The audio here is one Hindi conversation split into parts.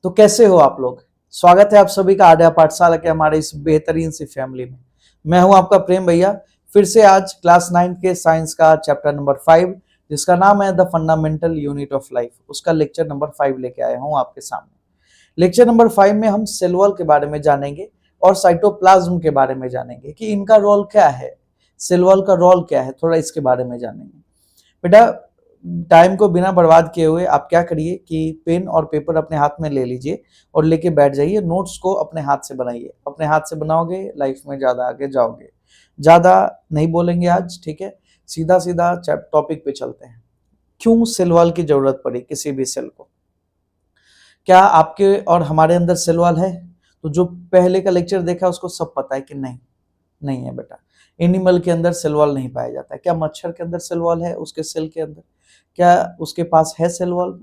तो कैसे हो आप लोग। स्वागत है आप सभी का आर्या पाठशाला के हमारे इस बेहतरीन सी फैमिली में। मैं हूं आपका प्रेम भैया। फिर से आज क्लास 9 के साइंस का चैप्टर नंबर 5 जिसका नाम है the fundamental unit of life, उसका लेक्चर नंबर 5 लेके आया हूं आपके सामने। लेक्चर नंबर 5 में हम सेल वॉल के बारे में जानेंगे और साइटोप्लाज्म के बारे में जानेंगे कि इनका रोल क्या है, सेल वॉल का रोल क्या है, थोड़ा इसके बारे में जानेंगे। बेटा, टाइम को बिना बर्बाद किए हुए आप क्या करिए कि पेन और पेपर अपने हाथ में ले लीजिए और लेके बैठ जाइए। नोट्स को अपने हाथ से बनाइए। अपने हाथ से बनाओगे लाइफ में ज़्यादा आगे जाओगे। ज़्यादा नहीं बोलेंगे आज, ठीक है। सीधा सीधा टॉपिक पे चलते हैं। क्यों सेल वॉल की जरूरत पड़ी किसी भी सेल को? क्या आपके और हमारे अंदर सेल वॉल है? तो जो पहले का लेक्चर देखा उसको सब पता है कि नहीं? नहीं है बेटा। एनिमल के अंदर सेल वॉल नहीं पाया जाता है। क्या मच्छर के अंदर सेल वॉल है? उसके सेल के अंदर क्या उसके पास है सेल वॉल?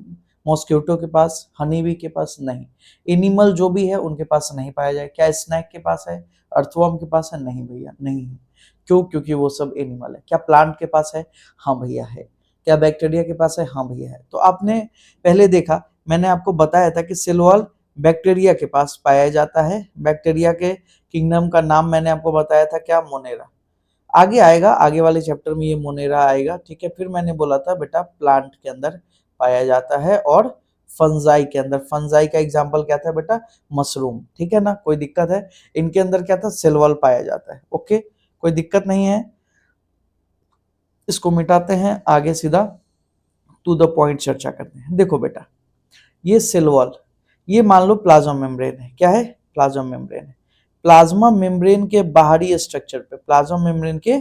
मॉस्किटो के पास, हनी बी के पास नहीं। एनिमल जो भी है उनके पास नहीं पाया जाए। क्या स्नैक के पास है? अर्थवर्म के पास है? नहीं भैया, नहीं है। क्यों? क्योंकि वो सब एनिमल है। क्या प्लांट के पास है? हाँ भैया है। क्या बैक्टीरिया के पास है? हाँ भैया है। तो आपने पहले देखा, मैंने आपको बताया था कि सेल वॉल बैक्टीरिया के पास पाया जाता है। बैक्टीरिया के किंगडम का नाम मैंने आपको बताया था, क्या? मोनेरा। आगे आएगा, आगे वाले चैप्टर में ये मोनेरा आएगा, ठीक है। फिर मैंने बोला था बेटा प्लांट के अंदर पाया जाता है और फंजाई के अंदर। फंजाई का एग्जांपल क्या था बेटा? मशरूम, ठीक है ना। कोई दिक्कत है? इनके अंदर क्या था? सेल वॉल पाया जाता है। ओके, कोई दिक्कत नहीं है। इसको मिटाते हैं, आगे सीधा टू द पॉइंट चर्चा करते हैं। देखो बेटा, ये सेल वॉल, ये मान लो प्लाज्मा मेम्ब्रेन है। क्या है? प्लाज्मा मेम्ब्रेन है। प्लाज्मा मेम्ब्रेन के बाहरी स्ट्रक्चर पे, प्लाज्मा मेम्ब्रेन के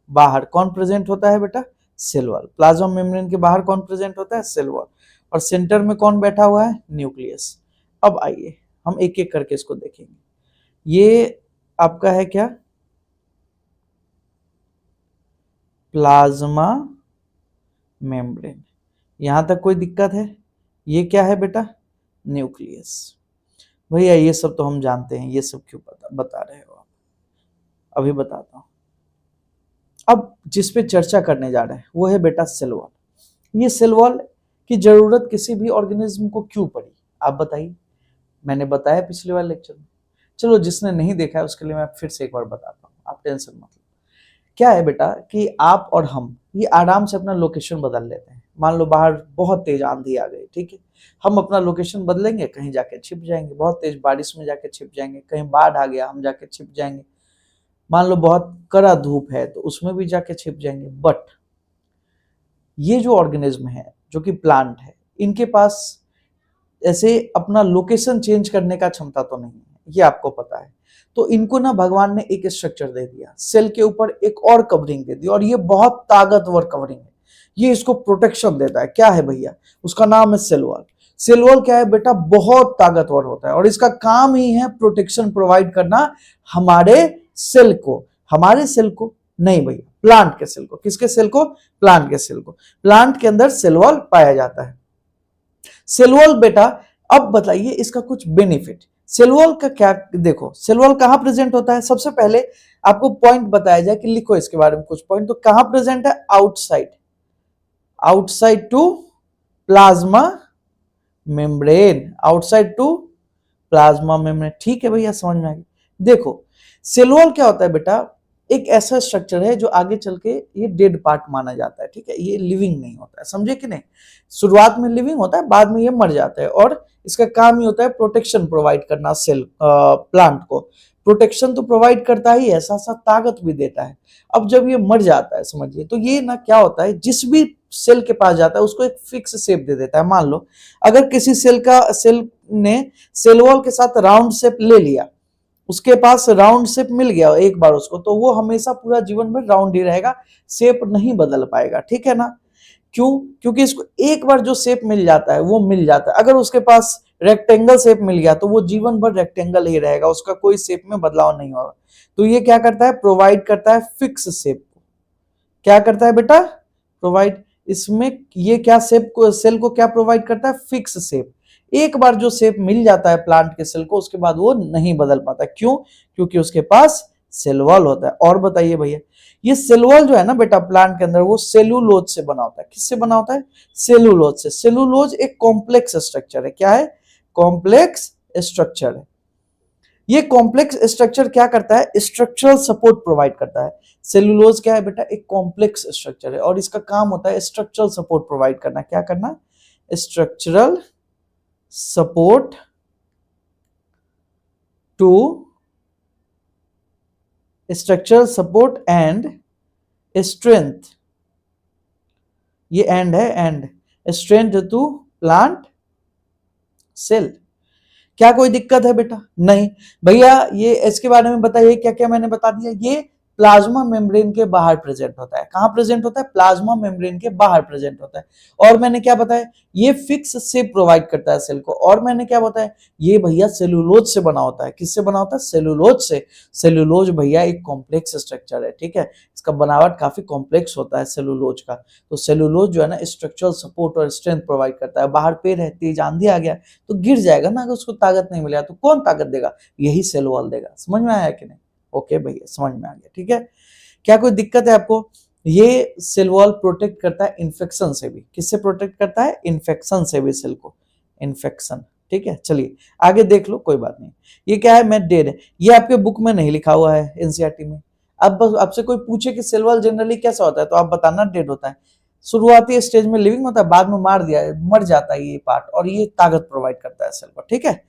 बाहर कौन प्रेजेंट होता है बेटा? Cell wall. प्लाज्मा मेम्ब्रेन के बाहर कौन प्रेजेंट होता है? Cell wall. और सेंटर में कौन बैठा हुआ है? न्यूक्लियस। अब आइए हम एक एक करके इसको देखेंगे। ये आपका है क्या? Plasma membrane. यहां तक कोई दिक्कत है? ये क्या है बेटा? न्यूक्लियस। भैया ये सब तो हम जानते हैं, ये सब क्यों बता रहे हो आप? अभी बताता हूं। अब जिस पे चर्चा करने जा रहे हैं वो है बेटा सेल वॉल। ये सेल वॉल की जरूरत किसी भी ऑर्गेनिज्म को क्यों पड़ी, आप बताइए। मैंने बताया पिछले वाले लेक्चर में। चलो, जिसने नहीं देखा है उसके लिए मैं फिर से एक बार बताता हूँ, आप टेंशन मत लो। क्या है बेटा कि आप और हम ये आराम से अपना लोकेशन बदल लेते हैं। मान लो बाहर बहुत तेज आंधी आ गई, ठीक है। हम अपना लोकेशन बदलेंगे, कहीं जाके छिप जाएंगे। बहुत तेज बारिश में जाके छिप जाएंगे। कहीं बाढ़ आ गया, हम जाके छिप जाएंगे। मान लो बहुत कड़ा धूप है तो उसमें भी जाके छिप जाएंगे। बट ये जो ऑर्गेनिज्म है, जो कि प्लांट है, इनके पास ऐसे अपना लोकेशन चेंज करने का क्षमता तो नहीं है, ये आपको पता है। तो इनको ना भगवान ने एक स्ट्रक्चर दे दिया, सेल के ऊपर एक और कवरिंग दे दी, और ये बहुत ताकतवर कवरिंग है। ये इसको प्रोटेक्शन देता है। क्या है भैया? उसका नाम है सेल वॉल। सेल वॉल क्या है बेटा? बहुत ताकतवर होता है और इसका काम ही है प्रोटेक्शन प्रोवाइड करना हमारे सेल को। हमारे सेल को नहीं भैया, प्लांट के सेल को। किसके सेल को? प्लांट के सेल को। प्लांट के अंदर सेल वॉल पाया जाता है। सेल वॉल बेटा, अब बताइए इसका कुछ बेनिफिट। सेल वॉल का क्या? देखो, सेल वॉल कहां प्रेजेंट होता है? सबसे पहले आपको पॉइंट बताया जाए कि लिखो इसके बारे में कुछ पॉइंट। तो कहां प्रेजेंट है? Outside, outside to plasma membrane. Outside to plasma membrane, ठीक है भैया, समझ में आ गया। देखो, सेल वॉल क्या होता है बेटा? एक ऐसा स्ट्रक्चर है जो आगे चल के ये डेड पार्ट माना जाता है, ठीक है। ये लिविंग नहीं होता है, समझे कि नहीं। शुरुआत में लिविंग होता है, बाद में ये मर जाता है, और इसका काम ही होता है प्रोटेक्शन प्रोवाइड करना। सेल प्लांट को प्रोटेक्शन तो प्रोवाइड करता ही है, साथ साथ ताकत भी देता है। अब जब ये मर जाता है, समझिए, तो ये ना क्या होता है, जिस भी सेल के पास जाता है उसको एक फिक्स शेप दे देता है। मान लो अगर किसी सेल ने सेल वॉल के साथ राउंड शेप ले लिया, उसके पास राउंड शेप मिल गया एक बार उसको, तो वो हमेशा पूरा जीवन में राउंड ही रहेगा, शेप नहीं बदल पाएगा, ठीक है ना। क्यों? क्योंकि इसको एक बार जो शेप मिल जाता है वो मिल जाता है। अगर उसके पास रेक्टेंगल शेप मिल गया तो वो जीवन भर रेक्टेंगल ही रहेगा, उसका कोई शेप में बदलाव नहीं होगा। तो ये क्या करता है? प्रोवाइड करता है फिक्स शेप को। क्या करता है बेटा? प्रोवाइड। इसमें ये क्या शेप को, सेल को क्या प्रोवाइड करता है? Fix shape. एक बार जो शेप मिल जाता है प्लांट के सेल को, उसके बाद वो नहीं बदल पाता। क्यों? क्योंकि उसके पास सेल वॉल होता है। और बताइए भैया, ये सेल वॉल जो है ना बेटा प्लांट के अंदर, वो सेलुलोज से बना होता है। किससे बना होता है? सेलुलोज से। सेलुलोज एक कॉम्प्लेक्स स्ट्रक्चर है। क्या है? कॉम्प्लेक्स स्ट्रक्चर है। ये कॉम्प्लेक्स स्ट्रक्चर क्या करता है, स्ट्रक्चरल सपोर्ट प्रोवाइड करता है। सेलुलोज क्या है बेटा, एक कॉम्प्लेक्स स्ट्रक्चर है और इसका काम होता है स्ट्रक्चरल सपोर्ट प्रोवाइड करना। क्या करना, structural support to structural support and strength, ये एंड है, and strength to plant cell. क्या कोई दिक्कत है बेटा, नहीं भैया। ये इसके बारे में बताइए, क्या क्या मैंने बता दिया। ये प्लाज्मा मेम्ब्रेन के बाहर प्रेजेंट होता है। कहां प्रेजेंट होता है, प्लाज्मा मेम्ब्रेन के बाहर प्रेजेंट होता है। और मैंने क्या बताया, ये फिक्स शेप प्रोवाइड करता है सेल को। और मैंने क्या बताया, ये भैया सेलुलोज से बना होता है। किससे बना होता है, सेलुलोज से। सेलुलोज भैया एक कॉम्प्लेक्स स्ट्रक्चर है, ठीक है, इसका बनावट काफी कॉम्प्लेक्स होता है सेलुलोज का। तो सेलुलोज जो है ना, स्ट्रक्चरल सपोर्ट और स्ट्रेंथ प्रोवाइड करता है। बाहर पेड़ है, तेज आंधी आ गया तो गिर जाएगा ना, अगर उसको ताकत नहीं मिलेगा तो कौन ताकत देगा, यही सेल वॉल देगा। समझ में आया कि नहीं, ओके भैया समझ में आ गया, ठीक है। क्या कोई दिक्कत है आपको, ये सेल वॉल प्रोटेक्ट करता है इन्फेक्शन से भी। किससे प्रोटेक्ट करता है, इन्फेक्शन से भी सेल को, इन्फेक्शन, ठीक है। चलिए आगे देख लो, कोई बात नहीं। ये क्या है, मैं डेड है, ये आपके बुक में नहीं लिखा हुआ है एनसीईआरटी में। अब बस आपसे कोई पूछे कि सेल वॉल जनरली कैसा होता है तो आप बताना डेड होता है। शुरुआती स्टेज में लिविंग होता है, बाद में मर जाता है ये पार्ट, और ये ताकत प्रोवाइड करता है सेल को, ठीक है।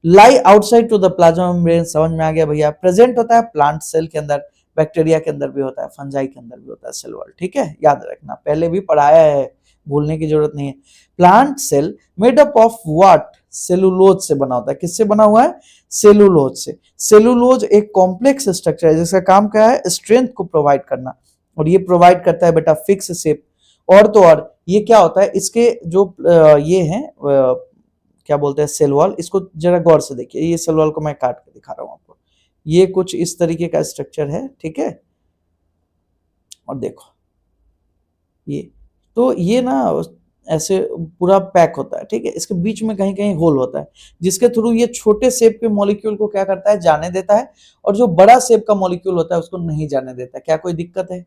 Lie outside to the plasma membrane, समझ में आ गया भैया। प्रेजेंट होता है प्लांट सेल के अंदर, बैक्टीरिया के अंदर भी होता है, फंजाई के अंदर भी होता है सेल वॉल, ठीक है, याद रखना, पहले भी पढ़ाया है, भूलने की जरूरत नहीं है। Plant cell made up of what, cellulose से बना होता है। किससे बना हुआ है, सेलुलोज से। सेलुलोज एक कॉम्प्लेक्स स्ट्रक्चर है जिसका काम क्या है, स्ट्रेंथ को प्रोवाइड करना, और ये प्रोवाइड करता है बेटा फिक्स शेप। और तो और ये क्या होता है, इसके जो ये है क्या बोलते हैं सेल वॉल, इसको जरा गौर से देखिए। ये सेल वॉल को मैं काट के दिखा रहा हूं आपको, ये कुछ इस तरीके का स्ट्रक्चर है, ठीक है। और देखो ये, तो ये ना ऐसे पूरा पैक होता है, ठीक है। इसके बीच में कहीं कहीं होल होता है जिसके थ्रू ये छोटे शेप के मॉलिक्यूल को क्या करता है, जाने देता है, और जो बड़ा शेप का मॉलिक्यूल होता है उसको नहीं जाने देता। क्या कोई दिक्कत है,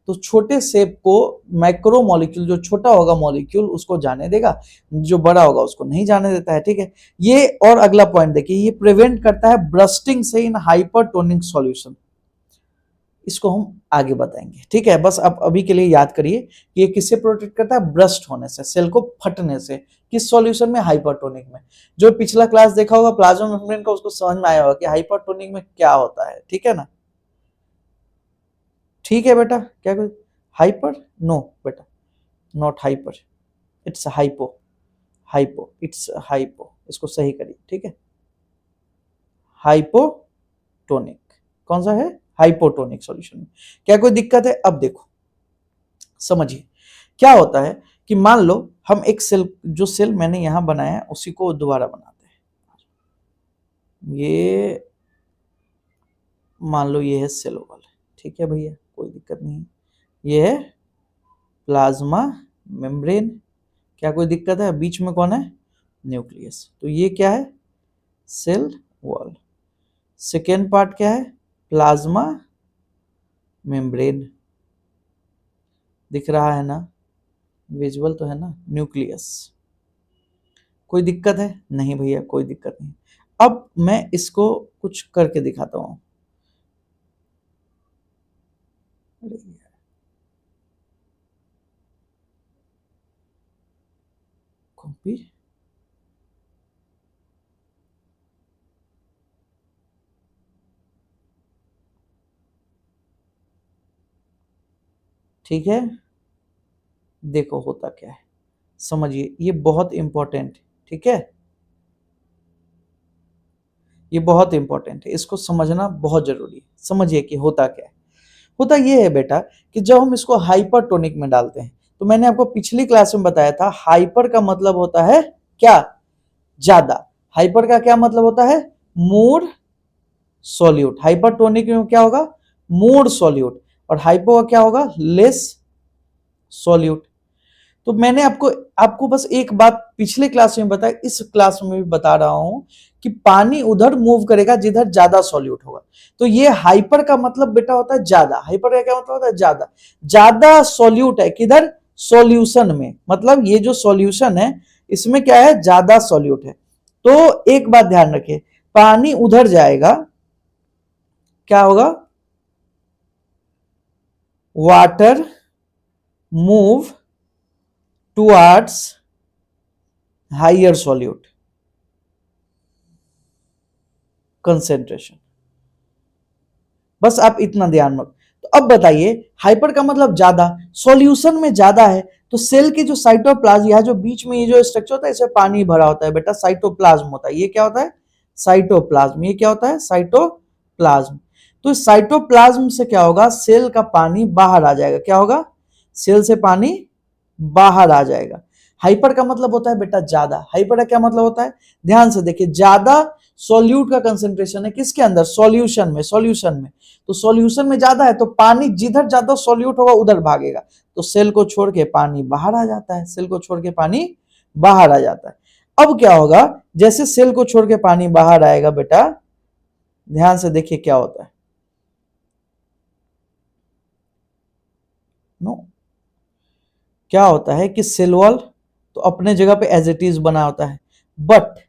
तो छोटे शेप को माइक्रो मॉलिक्यूल, जो छोटा होगा मॉलिक्यूल उसको जाने देगा, जो बड़ा होगा उसको नहीं जाने देता है, ठीक है। ये और अगला पॉइंट देखिए, ये प्रिवेंट करता है ब्रस्टिंग से इन हाइपरटोनिक सॉल्यूशन। इसको हम आगे बताएंगे, ठीक है। बस आप अभी के लिए याद करिए कि ये किससे प्रोटेक्ट करता है, ब्रस्ट होने से, सेल को फटने से। किस सॉल्यूशन में, हाइपरटोनिक में। जो पिछला क्लास देखा होगा प्लाज्मा मेम्ब्रेन का, उसको समझ में आया होगा कि हाइपरटोनिक में क्या होता है, ठीक है ना। ठीक है बेटा, क्या कर हाइपर, नो बेटा, not hyper, it's hypo, hypo, it's hypo, इसको सही करिए, ठीक है। हाइपोटोनिक कौन सा है, हाइपोटोनिक सॉल्यूशन में। क्या कोई दिक्कत है, अब देखो समझिए क्या होता है कि मान लो हम एक सेल, जो सेल मैंने यहां बनाया है उसी को दोबारा बनाते हैं। ये मान लो ये है सेल वॉल, ठीक है भैया, कोई दिक्कत नहीं। ये है प्लाज्मा मेम्ब्रेन, क्या कोई दिक्कत है, बीच में कौन है, न्यूक्लियस। तो ये क्या है, सेल वॉल। सेकेंड पार्ट क्या है, प्लाज्मा मेम्ब्रेन, दिख रहा है ना, विजुअल तो है ना, न्यूक्लियस। कोई दिक्कत है, नहीं भैया कोई दिक्कत नहीं। अब मैं इसको कुछ करके दिखाता हूं। कॉपी, ठीक है। देखो होता क्या है, समझिए, ये बहुत इंपॉर्टेंट, ठीक है, ये बहुत इंपॉर्टेंट है, इसको समझना बहुत जरूरी है। समझिए कि होता क्या है। होता ये है बेटा कि जब हम इसको हाइपरटोनिक में डालते हैं, तो मैंने आपको पिछली क्लास में बताया था, हाइपर का मतलब होता है क्या, ज्यादा। हाइपर का क्या मतलब होता है, मोर सॉल्यूट। हाइपरटोनिक में क्या होगा, मोर सॉल्यूट। और हाइपो का क्या होगा, लेस सॉल्यूट। तो मैंने आपको आपको बस एक बात पिछले क्लास में बताया, इस क्लास में भी बता रहा हूं कि पानी उधर मूव करेगा जिधर ज्यादा सॉल्यूट होगा। तो ये हाइपर का मतलब बेटा होता है ज्यादा। हाइपर का क्या मतलब होता है, ज्यादा। ज्यादा सॉल्यूट है किधर, सॉल्यूशन में, मतलब ये जो सॉल्यूशन है इसमें क्या है, ज्यादा सॉल्यूट है। तो एक बात ध्यान रखिए, पानी उधर जाएगा, क्या होगा, water move towards higher solute concentration. बस आप इतना ध्यान रखो। तो अब बताइए, हाइपर का मतलब ज्यादा, सॉल्यूशन में ज्यादा है, तो सेल की जो साइटोप्लाज्म, यह जो बीच में ये जो स्ट्रक्चर होता है इसमें पानी भरा होता है बेटा, साइटोप्लाज्म होता है। ये क्या होता है, साइटोप्लाज्म। ये क्या होता है, साइटोप्लाज्म। तो इस साइटोप्लाज्म से क्या होगा, सेल का पानी बाहर आ जाएगा। क्या होगा, सेल से पानी बाहर आ जाएगा। हाइपर का मतलब होता है बेटा ज्यादा। हाइपर का क्या मतलब होता है, ध्यान से देखिए, ज्यादा सॉल्यूट का कंसेंट्रेशन है किसके अंदर, सॉल्यूशन में। सॉल्यूशन में, तो सॉल्यूशन में ज्यादा है तो पानी जिधर ज्यादा सॉल्यूट होगा उधर भागेगा, तो सेल को छोड़ के पानी बाहर आ जाता है। सेल को छोड़ के पानी बाहर आ जाता है। अब क्या होगा, जैसे सेल को छोड़ के पानी बाहर आएगा बेटा, ध्यान से देखिए क्या होता है। नो, क्या होता है कि सेल वॉल तो अपने जगह पे एज इट इज बना होता है, बट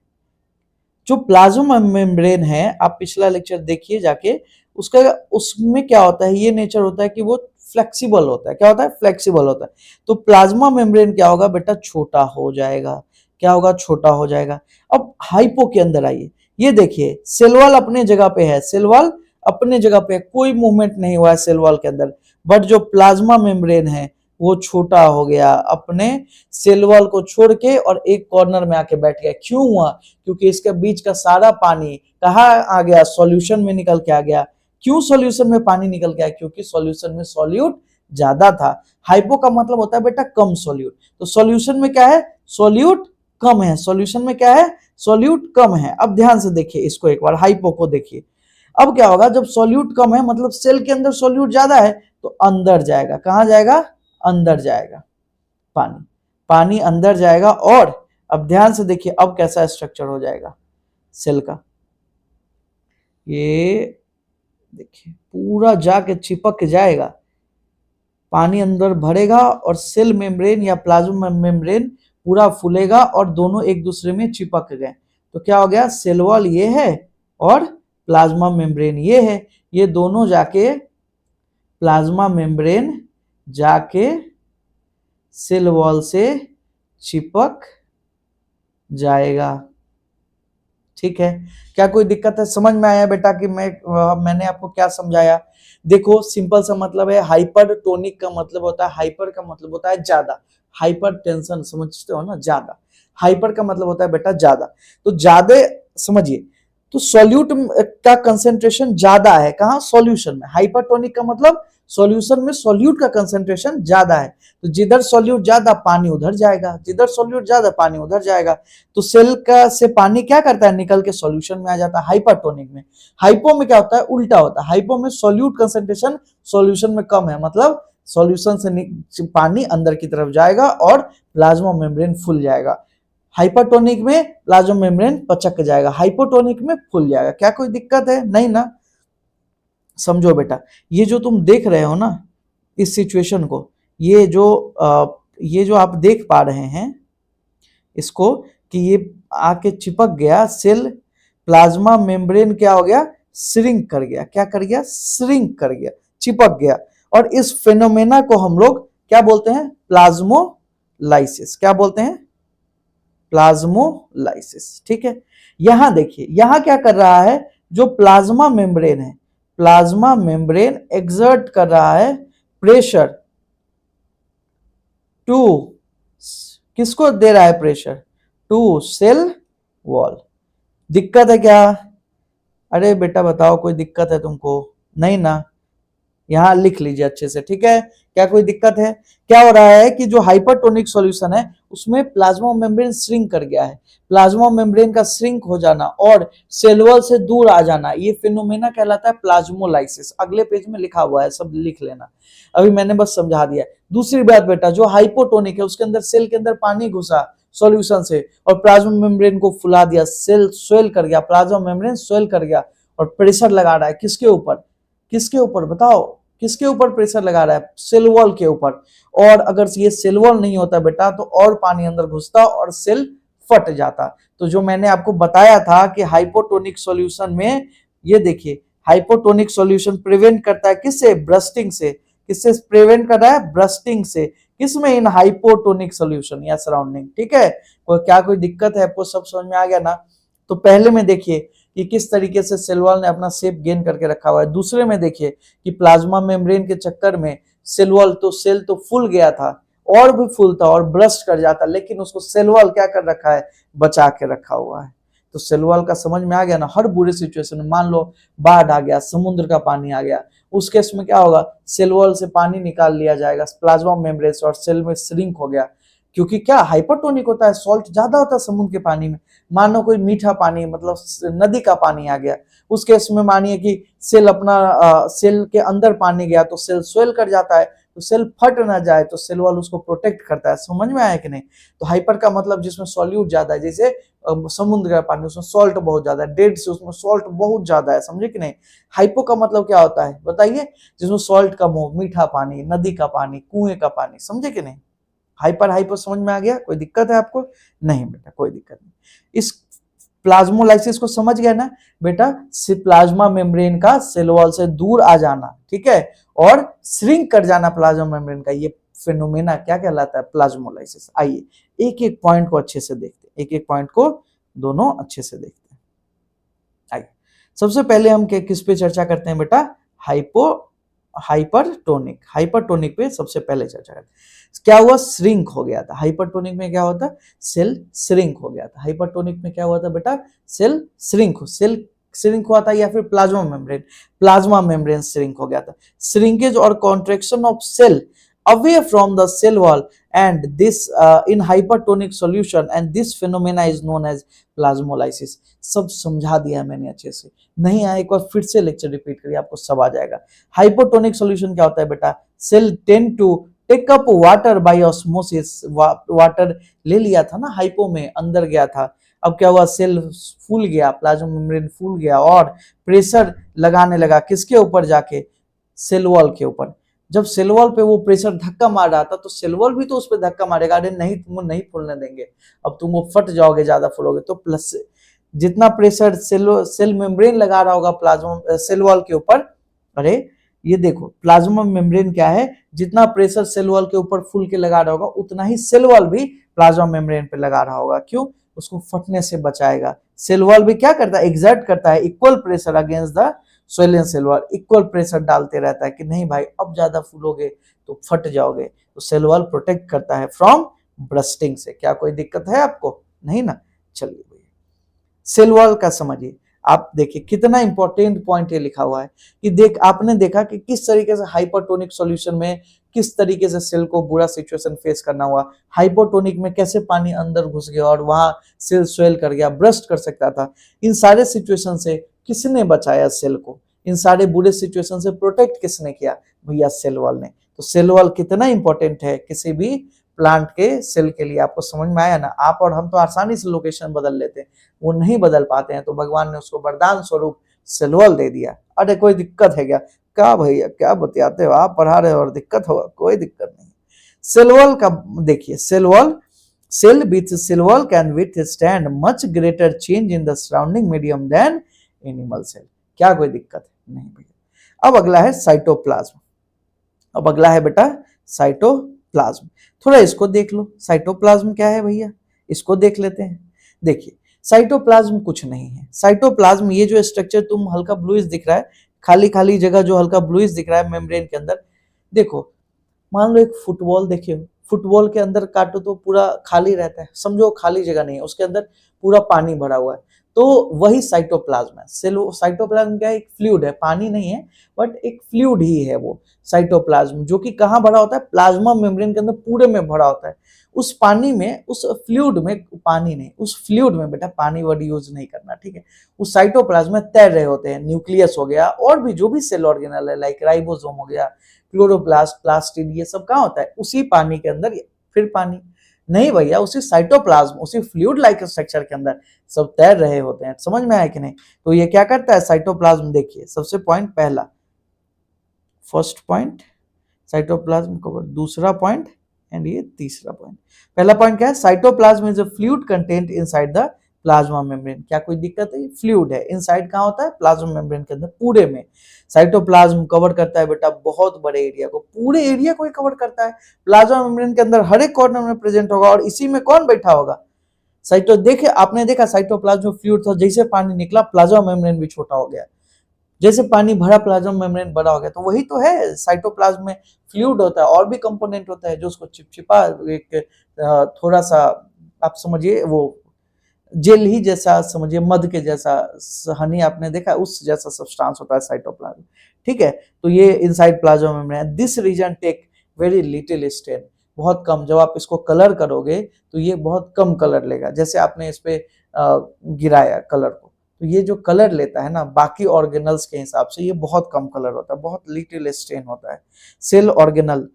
जो प्लाज्मा मेम्ब्रेन है, आप पिछला लेक्चर देखिए जाके, उसका उसमें क्या होता है, ये नेचर होता है कि वो फ्लेक्सिबल होता है। क्या होता है, फ्लेक्सिबल होता है। तो प्लाज्मा मेम्ब्रेन क्या होगा बेटा, छोटा हो जाएगा। क्या होगा, छोटा हो जाएगा। अब हाइपो के अंदर आइए, ये देखिए सेल वॉल अपने जगह पे है, सेल वॉल अपने जगह पे, कोई मूवमेंट नहीं हुआ है सेल वॉल के अंदर, बट जो प्लाज्मा मेम्ब्रेन है वो छोटा हो गया, अपने सेल वॉल को छोड़ के और एक कॉर्नर में आके बैठ गया। क्यों हुआ, क्योंकि इसके बीच का सारा पानी कहाँ आ गया, सॉल्यूशन में निकल के आ गया। क्यों सॉल्यूशन में पानी निकल के आया, क्योंकि सॉल्यूशन में सॉल्यूट ज्यादा था। हाइपो का मतलब होता है बेटा कम सॉल्यूट, तो सॉल्यूशन में क्या है, सॉल्यूट कम है। सॉल्यूशन में क्या है, सॉल्यूट कम है। अब ध्यान से देखिए इसको एक बार, हाइपो को देखिए। अब क्या होगा, जब सॉल्यूट कम है मतलब सेल के अंदर सॉल्यूट ज्यादा है, तो अंदर जाएगा। कहां जाएगा, अंदर जाएगा पानी, पानी अंदर जाएगा। और अब ध्यान से देखिए अब कैसा स्ट्रक्चर हो जाएगा सेल का, ये देखिए पूरा जाके चिपक जाएगा, पानी अंदर भरेगा और सेल मेम्ब्रेन या प्लाज्मा मेम्ब्रेन पूरा फूलेगा और दोनों एक दूसरे में चिपक गए। तो क्या हो गया, सेल वॉल ये है और प्लाज्मा मेम्ब्रेन ये है, ये दोनों जाके प्लाज्मा मेम्ब्रेन जाके सेल वॉल से चिपक जाएगा। ठीक है, क्या कोई दिक्कत है, समझ में आया बेटा कि मैंने आपको क्या समझाया। देखो सिंपल सा मतलब है, हाइपरटोनिक का मतलब होता है, हाइपर का मतलब होता है ज्यादा, हाइपर टेंशन समझते हो ना, ज्यादा। हाइपर का मतलब होता है बेटा ज्यादा, तो ज्यादा समझिए, तो सॉल्यूट का कंसेंट्रेशन ज्यादा है कहाँ, सॉल्यूशन में। हाइपरटोनिक का मतलब सॉल्यूशन में सॉल्यूट का कंसेंट्रेशन ज्यादा है, तो जिधर सॉल्यूट ज्यादा पानी उधर जाएगा, जिधर सॉल्यूट ज्यादा पानी उधर जाएगा। तो सेल का से पानी क्या करता है, निकल के सॉल्यूशन में आ जाता है हाइपरटोनिक में। हाइपो में क्या होता है, उल्टा होता है। हाइपो में सॉल्यूट कंसेंट्रेशन सॉल्यूशन में कम है, मतलब सॉल्यूशन से पानी अंदर की तरफ जाएगा और प्लाज्मा मेम्ब्रेन फूल जाएगा। हाइपरटोनिक में प्लाज्मा मेम्ब्रेन पचक जाएगा, हाइपोटोनिक में फूल जाएगा। क्या कोई दिक्कत है, नहीं ना। समझो बेटा, ये जो तुम देख रहे हो ना इस सिचुएशन को, ये जो आप देख पा रहे हैं इसको, कि ये आके चिपक गया सेल, प्लाज्मा मेम्ब्रेन क्या हो गया, श्रिंक कर गया। क्या कर गया, श्रिंक कर गया, चिपक गया। और इस फेनोमेना को हम लोग क्या बोलते हैं, प्लाज्मोलाइसिस। क्या बोलते हैं, प्लाज्मोलाइसिस। ठीक है, यहां देखिए, यहां क्या कर रहा है, जो प्लाज्मा मेम्ब्रेन है, प्लाज्मा मेम्ब्रेन एक्सर्ट कर रहा है प्रेशर टू, किसको दे रहा है प्रेशर, टू सेल वॉल। दिक्कत है क्या, अरे बेटा बताओ कोई दिक्कत है तुमको, नहीं ना, यहां लिख लीजिए अच्छे से। ठीक है, क्या कोई दिक्कत है, क्या हो रहा है कि जो हाइपरटोनिक सॉल्यूशन है उसमें प्लाज्मा मेम्ब्रेन श्रिंक कर गया है। प्लाज्मा मेम्ब्रेन का श्रिंक हो जाना और सेल वॉल से दूर आ जाना, ये फिनोमेना कहलाता है प्लाज्मोलाइसिस। अगले पेज में लिखा हुआ है, सब लिख लेना, अभी मैंने बस समझा दिया। दूसरी बात बेटा, जो हाइपोटोनिक है उसके अंदर, सेल के अंदर पानी घुसा सॉल्यूशन से और प्लाज्मा मेम्ब्रेन को फुला दिया, सेल स्वेल कर गया, प्लाज्मा मेम्ब्रेन स्वेल कर गया और प्रेशर लगा रहा है किसके ऊपर, किसके ऊपर बताओ, किसके ऊपर प्रेशर लगा रहा है, सेल वॉल के ऊपर। और अगर ये सेल वॉल नहीं होता बेटा तो और पानी अंदर घुसता और सेल फट जाता। तो जो मैंने आपको बताया था कि हाइपोटोनिक सॉल्यूशन में, ये देखिए हाइपोटोनिक सॉल्यूशन प्रिवेंट करता है किससे, ब्रस्टिंग से। किससे प्रिवेंट कर रहा है, ब्रस्टिंग से। किसमें, इन हाइपोटोनिक सॉल्यूशन या सराउंडिंग। ठीक है, क्या कोई दिक्कत है आपको, सब समझ में आ गया ना। तो पहले में देखिए कि किस तरीके से सेल वॉल ने अपना शेप गेन करके रखा हुआ है। दूसरे में देखिए कि प्लाज्मा मेम्ब्रेन के चक्कर में सेल वॉल तो सेल तो फूल गया था, और भी फूल था और ब्रस्ट कर जाता, लेकिन उसको सेल वॉल क्या कर रखा है, बचा के रखा हुआ है। तो सेल वॉल का समझ में आ गया ना। हर बुरे सिचुएशन में, मान लो बाढ़ आ गया, समुद्र का पानी आ गया, उस केस में क्या होगा, सेल वॉल से पानी निकाल लिया जाएगा प्लाज्मा मेम्ब्रेन से, और सेल में श्रिंक हो गया। क्योंकि क्या हाइपरटोनिक होता है, सॉल्ट ज्यादा होता है समुद्र के पानी में। मानो कोई मीठा पानी, मतलब नदी का पानी आ गया, उस केस में मानिए कि सेल अपना सेल के अंदर पानी गया तो सेल स्वेल कर जाता है, तो सेल फट ना जाए, तो सेल वॉल उसको प्रोटेक्ट करता है। समझ में आया कि नहीं। तो हाइपर का मतलब जिसमें सॉल्यूट ज्यादा है, जैसे समुद्र का पानी, उसमें सॉल्ट बहुत ज्यादा है, डेड से उसमें सॉल्ट बहुत ज्यादा है, समझे कि नहीं। हाइपो का मतलब क्या होता है बताइए, जिसमें सॉल्ट कम हो, मीठा पानी, नदी का पानी, कुएं का पानी, समझे कि नहीं। हाइपर हाइपर समझ में आ गया, कोई दिक्कत है आपको, नहीं बेटा कोई दिक्कत नहीं। इस प्लाज्मोलाइसिस को समझ गया ना बेटा, प्लाज्मा मेम्ब्रेन का सेल वॉल से दूर आ जाना, ठीक है, और श्रिंक कर जाना प्लाज्मा मेम्ब्रेन का, ये फिनोमेना क्या कहलाता है, प्लाज्मोलाइसिस। आइए एक एक पॉइंट को अच्छे से देखते हैं, एक एक पॉइंट को दोनों अच्छे से देखते हैं। आइए सबसे पहले हम किस पे चर्चा करते हैं बेटा, हाइपरटोनिक। हाइपरटोनिक पे सबसे पहले चर्चा करते हैं। क्या हुआ, श्रिंक हो गया था। हाइपरटोनिक में क्या होता है, सेल श्रिंक हो गया था। हाइपरटोनिक में क्या हुआ था बेटा, सेल श्रिंक हुआ था, या फिर प्लाज्मा मेम्ब्रेन श्रिंक हो गया था। श्रिंकेज और contraction of cell away from the cell wall, and this in hypertonic solution, and this phenomena is known as plasmolysis। सब समझा दिया मैंने अच्छे से, नहीं आया एक बार फिर से लेक्चर रिपीट करिए, आपको सब आ जाएगा। हाइपोटोनिक सॉल्यूशन क्या होता है बेटा, cell tend to take up water by osmosis. Water ले लिया था ना हाइपो में, अंदर गया था, अब क्या हुआ, सेल फूल गया, प्लाज्मा मेम्ब्रेन फूल गया, और प्रेशर लगाने लगा किसके ऊपर जाके, सेल वॉल के ऊपर। जब सेल वॉल पे वो प्रेशर धक्का मार रहा था, तो सेल वॉल भी तो उस पर धक्का मारेगा, अरे नहीं तुमको नहीं फूलने देंगे, अब तुमको फट जाओगे, ज्यादा फूलोगे। तो प्लस जितना प्रेशर सेल मेम्ब्रेन लगा रहा होगा प्लाज्मा सेल वॉल के ऊपर, अरे ये देखो प्लाज्मा मेम्ब्रेन क्या है, जितना प्रेशर सेल वॉल के ऊपर फूल के लगा रहा होगा, उतना ही सेल वॉल भी प्लाज्मा मेम्ब्रेन पे लगा रहा होगा। क्यों, उसको फटने से बचाएगा। सेल वॉल भी क्या करता है, एग्जर्ट करता है equal pressure against the swollen cell wall, equal pressure डालते रहता है कि नहीं भाई अब ज्यादा फूलोगे तो फट जाओगे। तो सेल वॉल प्रोटेक्ट करता है फ्रॉम ब्रस्टिंग से। क्या कोई दिक्कत है आपको, नहीं ना। चलिए भैया सेल वॉल का समझिए, आप देखिए कितना इंपॉर्टेंट पॉइंट ये लिखा हुआ है कि आपने देखा कि किस तरीके से हाइपरटोनिक सॉल्यूशन में किस तरीके से सेल को बुरा सिचुएशन फेस करना हुआ। हाइपोटोनिक में कैसे पानी अंदर घुस गया और वहां सेल स्वेल कर गया, ब्रस्ट कर सकता था। इन सारे सिचुएशन से किसने बचाया सेल को, इन सारे बुरे सिचुएशन से प्रोटेक्ट किसने किया, भैया सेल वॉल ने। तो सेल वॉल कितना इंपॉर्टेंट है किसी भी प्लांट के सेल के लिए, आपको समझ में आया ना। आप और हम तो आसानी से लोकेशन बदल लेते हैं, वो नहीं बदल पाते हैं, तो भगवान ने उसको वरदान स्वरूप सेल वॉल दे दिया। अरे कोई दिक्कत है क्या भैया क्या बतियाते हो आप, पढ़ा रहे हो और दिक्कत होगा, कोई दिक्कत नहीं। सेल वॉल का देखिए, cell with cell wall can withstand much greater change in the surrounding medium then animal cell. क्या कोई दिक्कत नहीं भैया। अब अगला है साइटोप्लाज्म। अब अगला है बेटा साइटोप्लाज्म। थोड़ा इसको देख लो, साइटोप्लाज्म क्या है भैया, इसको देख लेते हैं। देखिए साइटोप्लाज्म कुछ नहीं है। साइटोप्लाज्म ये जो स्ट्रक्चर तुम हल्का ब्लूइश दिख रहा है, खाली खाली जगह जो हल्का ब्लूइश दिख रहा है मेम्ब्रेन के अंदर, देखो मान लो एक फुटबॉल देखिए, फुटबॉल के अंदर काटो तो पूरा खाली रहता है, समझो खाली जगह नहीं है, उसके अंदर पूरा पानी भरा हुआ है, तो वही साइटोप्लाज्म है। साइटोप्लाज्म क्या है, एक फ्लूइड है, पानी नहीं है बट एक फ्लूइड ही है वो साइटोप्लाज्म, जो कि कहाँ भरा होता है, प्लाज्मा मेम्ब्रेन के अंदर पूरे में भरा होता है। उस पानी में, उस फ्लूइड में, पानी नहीं, उस फ्लूइड में बेटा पानी वर्ड यूज नहीं करना, ठीक है। उस साइटोप्लाज्म में तैर रहे होते हैं न्यूक्लियस हो गया, और भी जो भी सेल ऑर्गेनल है लाइक राइबोसोम हो गया, क्लोरोप्लास्ट, प्लास्टिड, ये सब कहाँ होता है, उसी पानी के अंदर। फिर पानी नहीं भैया, उसी साइटोप्लाज्म, उसी फ्लूइड लाइक स्ट्रक्चर के अंदर सब तैर रहे होते हैं। समझ में आया कि नहीं। तो ये क्या करता है साइटोप्लाज्म, देखिए सबसे पॉइंट पहला, फर्स्ट पॉइंट साइटोप्लाज्म कवर, दूसरा पॉइंट एंड ये तीसरा पॉइंट। पहला पॉइंट क्या है, cytoplasm is a fluid content inside the plasma membrane. क्या कोई दिक्कत है, फ्लूइड है, इनसाइड कहाँ होता है, प्लाज्मा मेम्ब्रेन के अंदर पूरे में। साइटोप्लाज्म कवर करता है बेटा बहुत बड़े एरिया को, पूरे एरिया को ही कवर करता है। प्लाज्मा मेम्ब्रेन के अंदर हर एक कॉर्नर में प्रेजेंट होगा और इसी में कौन बैठा होगा, साइटो। देखे आपने देखा साइटोप्लाज्म फ्लूइड था, जैसे पानी निकला प्लाज्मा मेम्ब्रेन भी छोटा हो गया, जैसे पानी भरा प्लाज्मा मेम्ब्रेन बड़ा हो गया। तो वही तो है, साइटोप्लाज्म में फ्लूइड होता है और भी कंपोनेंट होता है जो उसको चिपचिपा एक थोड़ा सा आप समझिए वो जेल ही जैसा समझिए, मध के जैसा, हनी आपने देखा उस जैसा सब्सटेंस होता है साइटोप्लाज्म। ठीक है, तो ये inside plasma membrane. This region take very little stain, बहुत कम। जब आप इसको कलर करोगे तो ये बहुत कम कलर लेगा। जैसे आपने इस पे गिराया कलर को, तो ये जो कलर लेता है ना बाकी ऑर्गेनल्स के हिसाब से, ये बहुत कम कलर होता है, बहुत लिटिल स्टेन होता है। सेल ऑर्गेनल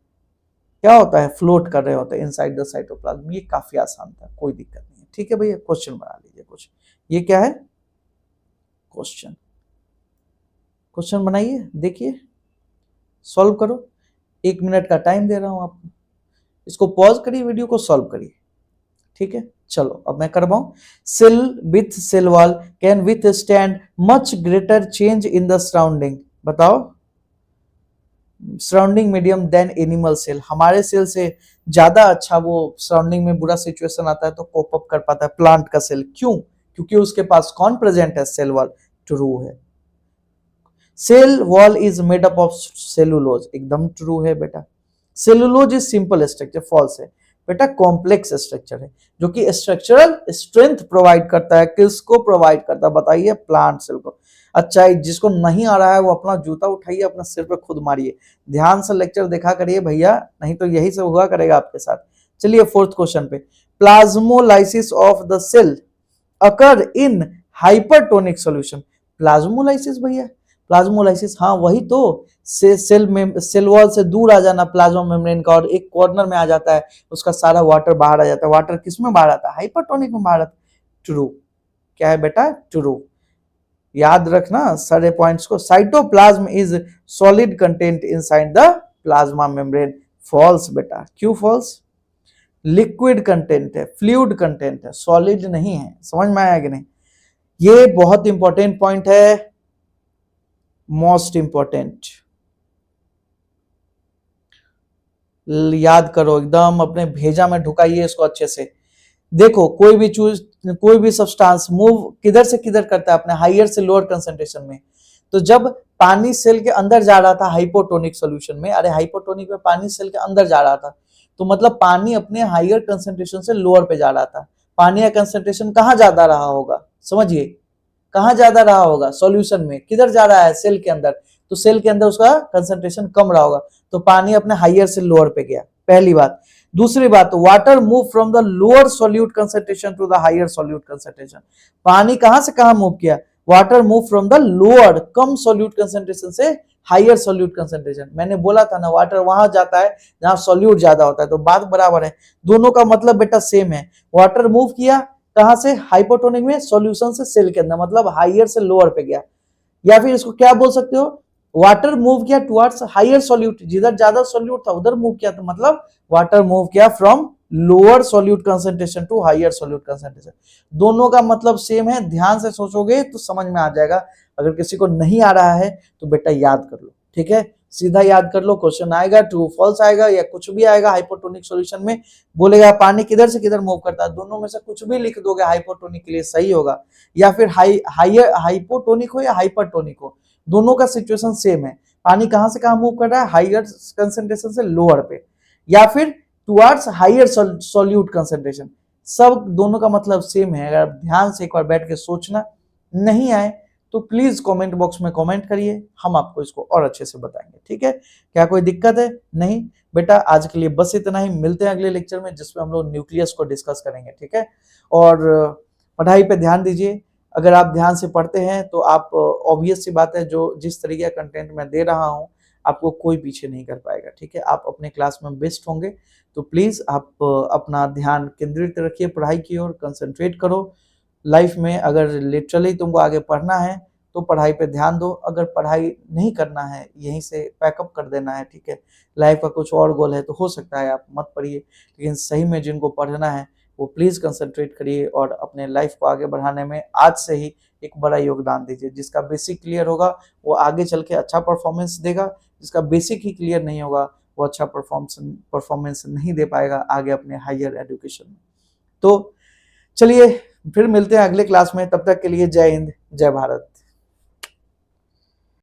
क्या होता है, फ्लोट कर रहे होते हैं इनसाइड द साइटोप्लाज्म। ये काफी आसान था, कोई दिक्कत नहीं है। ठीक है भैया, क्वेश्चन बना लीजिए कुछ। ये क्या है, क्वेश्चन, क्वेश्चन बनाइए, देखिए, सॉल्व करो। 1 मिनट का टाइम दे रहा हूं आपको, इसको पॉज करिए, वीडियो को सॉल्व करिए। ठीक है, चलो अब मैं करवाऊं। Cell with cell wall can withstand much greater change in the surrounding. बताओ, surrounding medium then animal cell. हमारे सेल से ज्यादा अच्छा वो सराउंडिंग में बुरा सिचुएशन आता है तो कोप अप कर पाता है प्लांट का सेल। क्यों, क्योंकि उसके पास कौन प्रेजेंट है, सेल वॉल। ट्रू है। Cell wall is made up of cellulose, एकदम ट्रू है बेटा। Cellulose is simple structure, false है बेटा। कॉम्प्लेक्स स्ट्रक्चर है जो कि स्ट्रक्चरल स्ट्रेंथ प्रोवाइड करता है। किसको प्रोवाइड करता है बताइए, प्लांट सेल को। अच्छा, जिसको नहीं आ रहा है वो अपना जूता उठाइए, अपना सिर पे खुद मारिए, ध्यान से लेक्चर देखा करिए भैया, नहीं तो यही से हुआ करेगा आपके साथ। चलिए फोर्थ क्वेश्चन पे, plasmolysis of the cell occur in hypertonic solution. Plasmolysis भैया, प्लाज्मोलाइसिस, हाँ वही तो, सेल में सेल वॉल से दूर आ जाना प्लाज्मा मेम्ब्रेन का, और एक कॉर्नर में आ जाता है, उसका सारा वाटर बाहर आ जाता है। वाटर किस में बाहर आता है, हाइपरटोनिक में बाहर आता है। ट्रू, क्या है बेटा, ट्रू। याद रखना सारे पॉइंट्स को। Cytoplasm is solid content inside the plasma membrane. False बेटा, क्यों फॉल्स, लिक्विड कंटेंट है, फ्लूइड कंटेंट है, सॉलिड नहीं है। समझ में आया कि नहीं, ये बहुत इंपॉर्टेंट पॉइंट है, मोस्ट इंपॉर्टेंट, याद करो एकदम, अपने भेजा में ढुकाइए इसको अच्छे से। देखो कोई भी सब्सटेंस मूव किधर से किधर करता है, अपने हायर से लोअर कंसंट्रेशन में। तो जब पानी सेल के अंदर जा रहा था हाइपोटोनिक सॉल्यूशन में, अरे हाइपोटोनिक में पानी सेल के अंदर जा रहा था, तो मतलब पानी अपने हायर कंसंट्रेशन से लोअर पे जा रहा था। पानी का कंसंट्रेशन कहाँ ज्यादा रहा होगा, समझिए, कहाँ ज्यादा रहा होगा, सॉल्यूशन में। किधर जा रहा है, सेल के अंदर, तो सेल के अंदर उसका कंसंट्रेशन कम रहा होगा, तो पानी अपने हायर से लोअर पे गया, पहली बात। दूसरी बात, water move from the lower solute concentration to the higher solute concentration. पानी कहां से कहां मूव किया, water move from the lower कम सॉल्यूट कंसंट्रेशन से हायर सॉल्यूट कंसंट्रेशन। मैंने बोला था ना, वाटर वहां जाता है जहां सॉल्यूट ज्यादा होता है, तो बात बराबर है, दोनों का मतलब बेटा सेम है। वाटर मूव किया कहां से, हाइपोटोनिक में, सॉल्यूशन से सेल के अंदर, मतलब हायर से लोअर पे गया। या फिर इसको क्या बोल सकते हो, वाटर मूव किया टुवर्ड्स हायर सॉल्यूट, जिधर ज्यादा सॉल्यूट था उधर मूव किया, तो मतलब वाटर मूव किया from lower solute concentration to higher solute concentration. दोनों का मतलब सेम है, ध्यान से सोचोगे तो समझ में आ जाएगा। अगर किसी को नहीं आ रहा है तो बेटा याद कर लो, ठीक है, सीधा याद कर लो। क्वेश्चन आएगा, ट्रू फॉल्स आएगा या कुछ भी आएगा हाइपोटोनिक सॉल्यूशन में, बोलेगा पानी किधर से किधर मूव करता है, दोनों में से कुछ भी लिख दोगे हाइपोटोनिक के लिए सही होगा। या फिर हाइयर हाइपोटोनिक हो या हाइपरटोनिक हो, दोनों का सिचुएशन सेम है। पानी कहां से कहां मूव कर रहा है, हायर कंसंट्रेशन से लोअर पे, या फिर टुवर्ड्स हायर सॉल्यूट कंसंट्रेशन, सब दोनों का मतलब सेम है। अगर ध्यान से एक बार बैठ के सोचना, नहीं आए तो प्लीज कमेंट बॉक्स में कमेंट करिए, हम आपको इसको और अच्छे से बताएंगे, ठीक है। क्या कोई दिक्कत है, नहीं बेटा, आज के लिए बस इतना ही। मिलते हैं अगले लेक्चर में जिसमें हम लोग न्यूक्लियस को डिस्कस करेंगे, ठीक है। और पढ़ाई पे ध्यान दीजिए, अगर आप ध्यान से पढ़ते हैं तो आप, ऑब्वियस सी बात है, जो जिस तरीके का कंटेंट मैं दे रहा हूं आपको कोई पीछे नहीं कर पाएगा, ठीक है। आप अपने क्लास में बेस्ट होंगे, तो प्लीज आप अपना ध्यान केंद्रित रखिए, पढ़ाई की ओर कंसंट्रेट करो। लाइफ में अगर लिटरली तुमको आगे पढ़ना है तो पढ़ाई पे ध्यान दो। अगर पढ़ाई नहीं करना है, यहीं से पैकअप कर देना है, ठीक है, लाइफ का कुछ और गोल है, तो हो सकता है आप मत पढ़िए, लेकिन सही में जिनको पढ़ना है वो प्लीज़ कंसंट्रेट करिए और अपने लाइफ को आगे बढ़ाने में आज से ही एक बड़ा योगदान दीजिए। जिसका बेसिक क्लियर होगा वो आगे चल के अच्छा परफॉर्मेंस देगा, जिसका बेसिक ही क्लियर नहीं होगा वो अच्छा परफॉर्मेंस नहीं दे पाएगा आगे अपने हायर एजुकेशन में। तो चलिए फिर मिलते हैं अगले क्लास में, तब तक के लिए जय हिंद, जय भारत।